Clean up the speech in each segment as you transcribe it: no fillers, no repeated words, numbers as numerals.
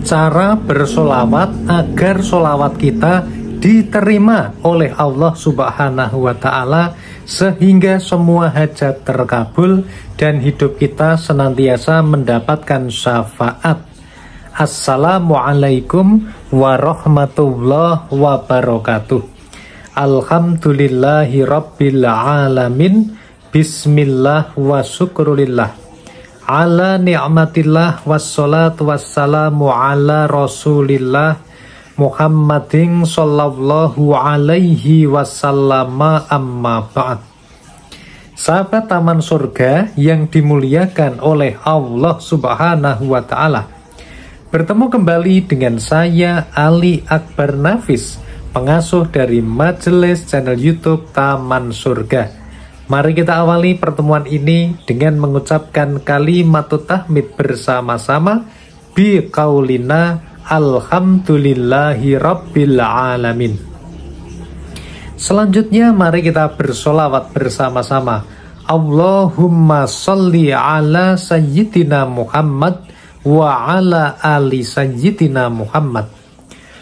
cara bersolawat agar solawat kita diterima oleh Allah Subhanahu wa Ta'ala, sehingga semua hajat terkabul dan hidup kita senantiasa mendapatkan syafaat. Assalamualaikum warahmatullahi wabarakatuh. Alhamdulillahi rabbil alamin. Bismillah wa syukrulillah ala ni'matillah wassalatu wassalamu ala rasulillah Muhammadin sallallahu alaihi wasallam, amma ba'd. Sahabat Taman Surga yang dimuliakan oleh Allah Subhanahu wa Ta'ala, bertemu kembali dengan saya Ali Akbar Nafis, pengasuh dari Majelis channel YouTube Taman Surga. Mari kita awali pertemuan ini dengan mengucapkan kalimatut tahmid bersama-sama bi qaulina alhamdulillahi rabbil alamin. Selanjutnya mari kita bersolawat bersama-sama. Allahumma sholli ala sayyidina Muhammad wa ala ali sayyidina Muhammad.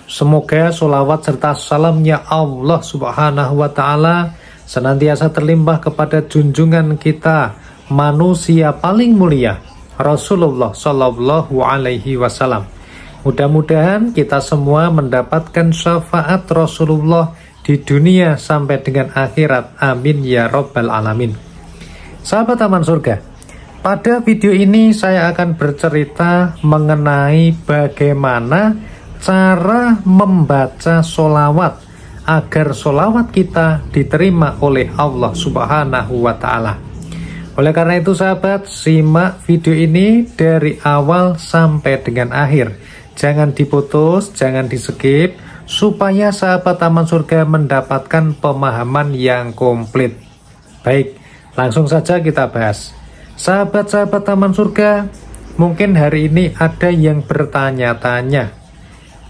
Semoga solawat serta salamnya Allah Subhanahu wa Ta'ala senantiasa terlimpah kepada junjungan kita, manusia paling mulia, Rasulullah Shallallahu Alaihi Wasallam. Mudah-mudahan kita semua mendapatkan syafaat Rasulullah di dunia sampai dengan akhirat. Amin ya Rabbal Alamin. Sahabat Taman Surga, pada video ini saya akan bercerita mengenai bagaimana cara membaca solawat agar solawat kita diterima oleh Allah Subhanahu wa Ta'ala. Oleh karena itu sahabat, simak video ini dari awal sampai dengan akhir. Jangan diputus, jangan di skip, supaya sahabat Taman Surga mendapatkan pemahaman yang komplit. Baik, langsung saja kita bahas. Sahabat-sahabat Taman Surga, mungkin hari ini ada yang bertanya-tanya,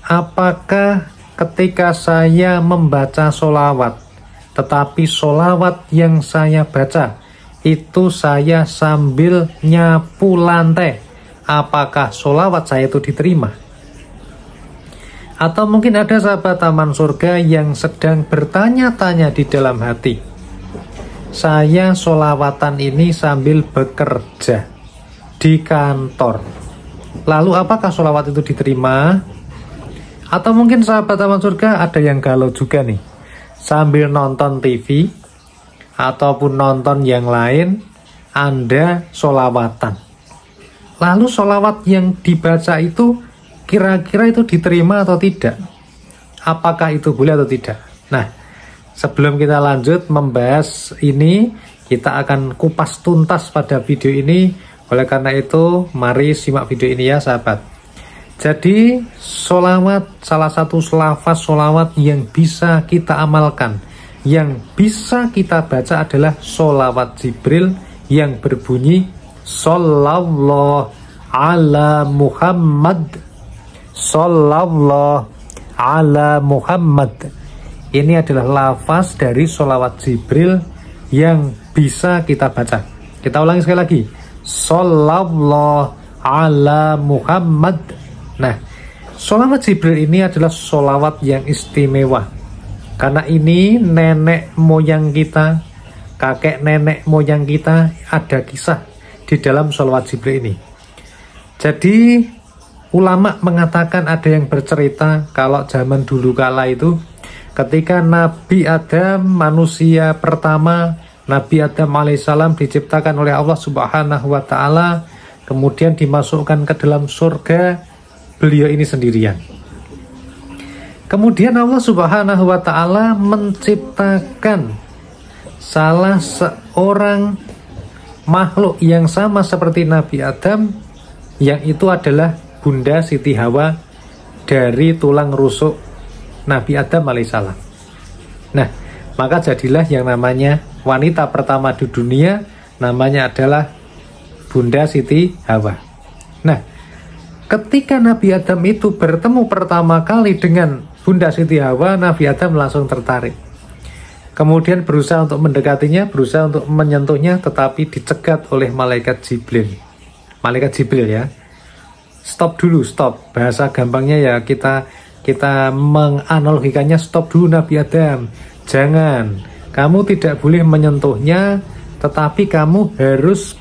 apakah ketika saya membaca solawat, tetapi solawat yang saya baca itu saya sambil nyapu lantai, apakah solawat saya itu diterima? Atau mungkin ada sahabat Taman Surga yang sedang bertanya-tanya di dalam hati, saya solawatan ini sambil bekerja di kantor, lalu apakah solawat itu diterima? Atau mungkin sahabat Taman Surga ada yang galau juga nih, sambil nonton TV ataupun nonton yang lain, Anda solawatan. Lalu solawat yang dibaca itu kira-kira itu diterima atau tidak? Apakah itu boleh atau tidak? Nah, sebelum kita lanjut membahas ini, kita akan kupas tuntas pada video ini. Oleh karena itu, mari simak video ini ya sahabat. Jadi solawat, salah satu lafaz solawat yang bisa kita amalkan, yang bisa kita baca adalah solawat Jibril yang berbunyi Sallallahu ala Muhammad, Sallallahu ala Muhammad. Ini adalah lafaz dari solawat Jibril yang bisa kita baca. Kita ulangi sekali lagi, Sallallahu ala Muhammad. Nah, solawat Jibril ini adalah solawat yang istimewa, karena ini nenek moyang kita, kakek nenek moyang kita ada kisah di dalam solawat Jibril ini. Jadi ulama mengatakan, ada yang bercerita kalau zaman dulu kala itu, ketika Nabi Adam, manusia pertama, Nabi Adam alaihissalam diciptakan oleh Allah Subhanahu wa Ta'ala, kemudian dimasukkan ke dalam surga, beliau ini sendirian. Kemudian Allah Subhanahu wa Ta'ala menciptakan salah seorang makhluk yang sama seperti Nabi Adam, yang itu adalah Bunda Siti Hawa dari tulang rusuk Nabi Adam alaihissalam. Nah, maka jadilah yang namanya wanita pertama di dunia, namanya adalah Bunda Siti Hawa. Nah, ketika Nabi Adam itu bertemu pertama kali dengan Bunda Siti Hawa, Nabi Adam langsung tertarik. Kemudian berusaha untuk mendekatinya, berusaha untuk menyentuhnya, tetapi dicegat oleh malaikat Jibril. Malaikat Jibril ya. stop dulu, stop. Bahasa gampangnya ya kita menganalogikannya, stop dulu Nabi Adam. Jangan, kamu tidak boleh menyentuhnya, tetapi kamu harus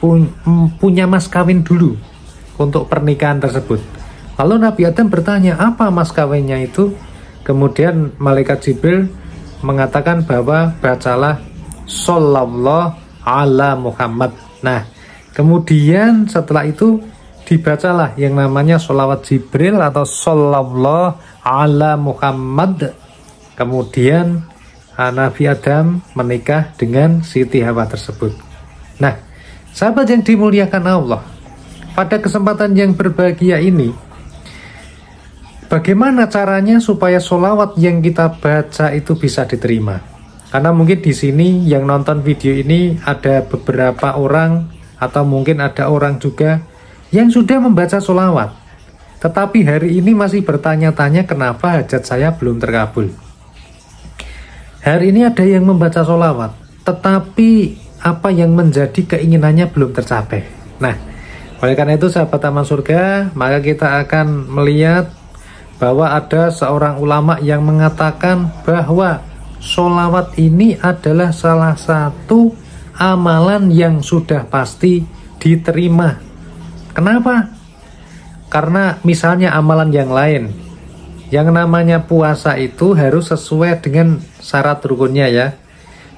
punya mas kawin dulu untuk pernikahan tersebut. Lalu Nabi Adam bertanya, apa mas kawinnya itu? Kemudian malaikat Jibril mengatakan bahwa bacalah Shallallahu ala Muhammad. Nah, kemudian setelah itu dibacalah yang namanya sholawat Jibril atau Shallallahu ala Muhammad. Kemudian Nabi Adam menikah dengan Siti Hawa tersebut. Nah, sahabat yang dimuliakan Allah, pada kesempatan yang berbahagia ini, bagaimana caranya supaya sholawat yang kita baca itu bisa diterima? Karena mungkin di sini yang nonton video ini ada beberapa orang, atau mungkin ada orang juga yang sudah membaca sholawat, tetapi hari ini masih bertanya-tanya kenapa hajat saya belum terkabul. Hari ini ada yang membaca sholawat, tetapi apa yang menjadi keinginannya belum tercapai. Nah, oleh karena itu sahabat Taman Surga, maka kita akan melihat bahwa ada seorang ulama yang mengatakan bahwa sholawat ini adalah salah satu amalan yang sudah pasti diterima. Kenapa? Karena misalnya amalan yang lain, yang namanya puasa itu harus sesuai dengan syarat rukunnya ya.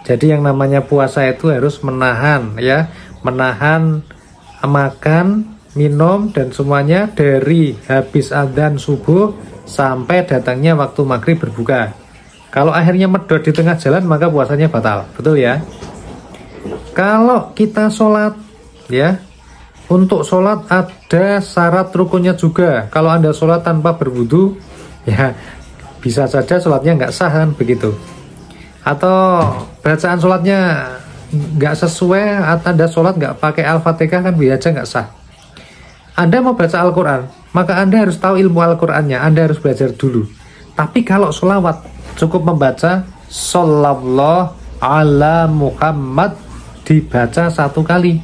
Jadi yang namanya puasa itu harus menahan ya, menahan makan, minum dan semuanya dari habis adzan subuh sampai datangnya waktu maghrib berbuka. Kalau akhirnya medot di tengah jalan maka puasanya batal, betul ya? Kalau kita sholat ya, untuk sholat ada syarat rukunnya juga. Kalau Anda sholat tanpa berwudu, ya bisa saja sholatnya nggak sah kan begitu. Atau bacaan sholatnya nggak sesuai, atau Anda sholat nggak pakai Al-Fatihah kan biasa nggak sah. Anda mau baca Al-Quran, maka Anda harus tahu ilmu Al-Qurannya, Anda harus belajar dulu. Tapi kalau sholawat, cukup membaca Shallallahu ala Muhammad, dibaca satu kali.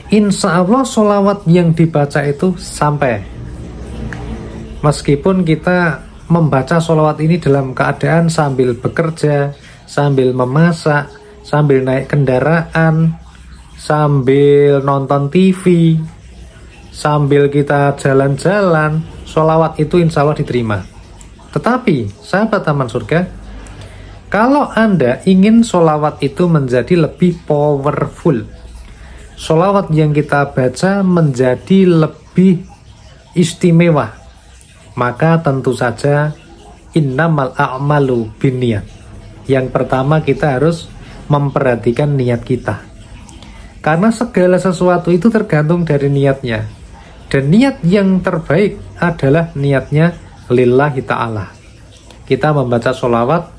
Insya Allah sholawat yang dibaca itu sampai. Meskipun kita membaca sholawat ini dalam keadaan sambil bekerja, sambil memasak, sambil naik kendaraan, sambil nonton TV, sambil kita jalan-jalan, sholawat itu insya Allah diterima. Tetapi sahabat Taman Surga, kalau Anda ingin sholawat itu menjadi lebih powerful, sholawat yang kita baca menjadi lebih istimewa, maka tentu saja innamal a'malu binniyat. Yang pertama kita harus memperhatikan niat kita, karena segala sesuatu itu tergantung dari niatnya. Dan niat yang terbaik adalah niatnya lillahi ta'ala. Kita membaca sholawat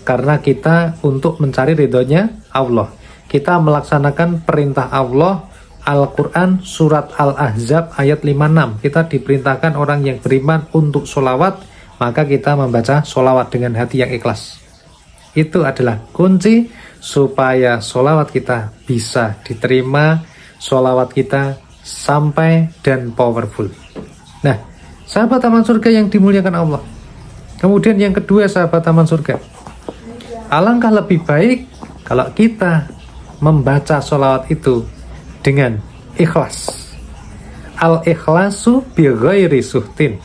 karena kita untuk mencari ridhonya Allah. Kita melaksanakan perintah Allah. Al-Quran surat Al-Ahzab ayat 56, kita diperintahkan orang yang beriman untuk sholawat, maka kita membaca sholawat dengan hati yang ikhlas. Itu adalah kunci supaya sholawat kita bisa diterima, sholawat kita sampai dan powerful. Nah, sahabat Taman Surga yang dimuliakan Allah, kemudian yang kedua sahabat Taman Surga, alangkah lebih baik kalau kita membaca sholawat itu dengan ikhlas. Al-ikhlasu bi ghairi suhtin.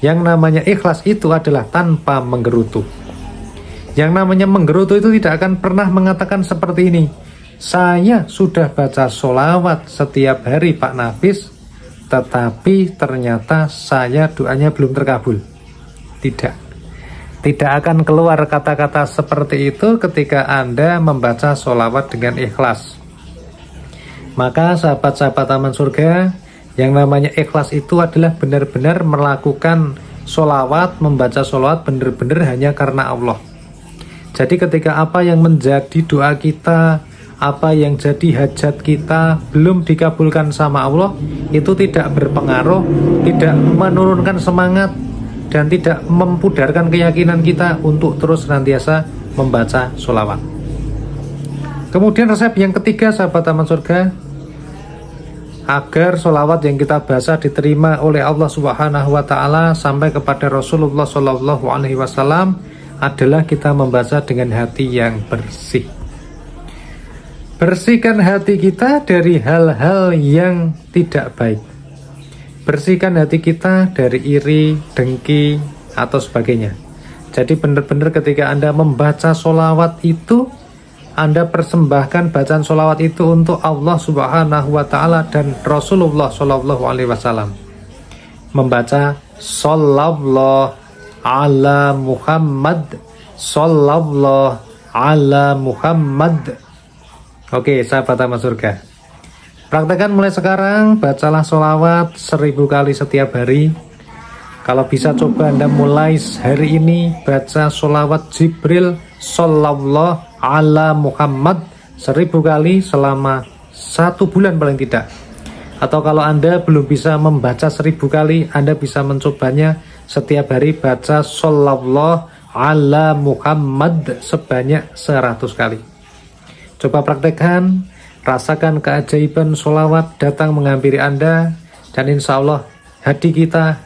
Yang namanya ikhlas itu adalah tanpa menggerutu. Yang namanya menggerutu itu tidak akan pernah mengatakan seperti ini, saya sudah baca sholawat setiap hari Pak Nafis, tetapi ternyata saya doanya belum terkabul. Tidak akan keluar kata-kata seperti itu ketika Anda membaca sholawat dengan ikhlas. Maka sahabat-sahabat Taman Surga, yang namanya ikhlas itu adalah benar-benar melakukan sholawat, membaca sholawat benar-benar hanya karena Allah. Jadi ketika apa yang menjadi doa kita, apa yang jadi hajat kita belum dikabulkan sama Allah, itu tidak berpengaruh, tidak menurunkan semangat, dan tidak mempudarkan keyakinan kita untuk terus senantiasa membaca sholawat. Kemudian resep yang ketiga sahabat Taman Surga, agar sholawat yang kita baca diterima oleh Allah Subhanahu wa Ta'ala sampai kepada Rasulullah Shallallahu Alaihi Wasallam adalah kita membaca dengan hati yang bersih. Bersihkan hati kita dari hal-hal yang tidak baik. Bersihkan hati kita dari iri, dengki, atau sebagainya. Jadi benar-benar ketika Anda membaca sholawat itu, Anda persembahkan bacaan sholawat itu untuk Allah Subhanahu wa Ta'ala dan Rasulullah Shallallahu Alaihi Wasallam. Membaca Shollallahu ala Muhammad, Shollallahu ala Muhammad. Oke, sahabat Taman Surga, praktekkan mulai sekarang, bacalah sholawat 1000 kali setiap hari. Kalau bisa coba Anda mulai hari ini baca sholawat Jibril Shollallahu ala Muhammad 1000 kali selama 1 bulan paling tidak. Atau kalau Anda belum bisa membaca 1000 kali, Anda bisa mencobanya setiap hari baca Shollallahu ala Muhammad sebanyak 100 kali. Coba praktekkan, rasakan keajaiban sholawat datang menghampiri Anda, dan insya Allah hati kita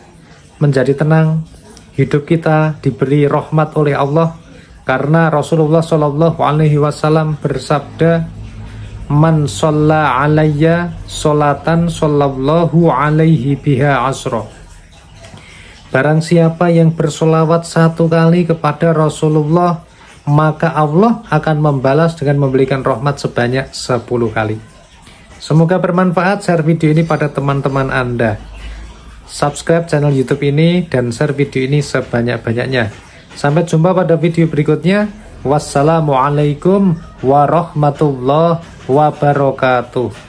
menjadi tenang, hidup kita diberi rahmat oleh Allah. Karena Rasulullah Shallallahu Alaihi Wasallam bersabda, "Man sholla alayya sholatan shollallahu alaihi biha asro." Barang siapa yang bersolawat 1 kali kepada Rasulullah, maka Allah akan membalas dengan memberikan rahmat sebanyak 10 kali. Semoga bermanfaat. Share video ini pada teman-teman Anda. Subscribe channel YouTube ini dan share video ini sebanyak-banyaknya. Sampai jumpa pada video berikutnya. Wassalamualaikum warahmatullahi wabarakatuh.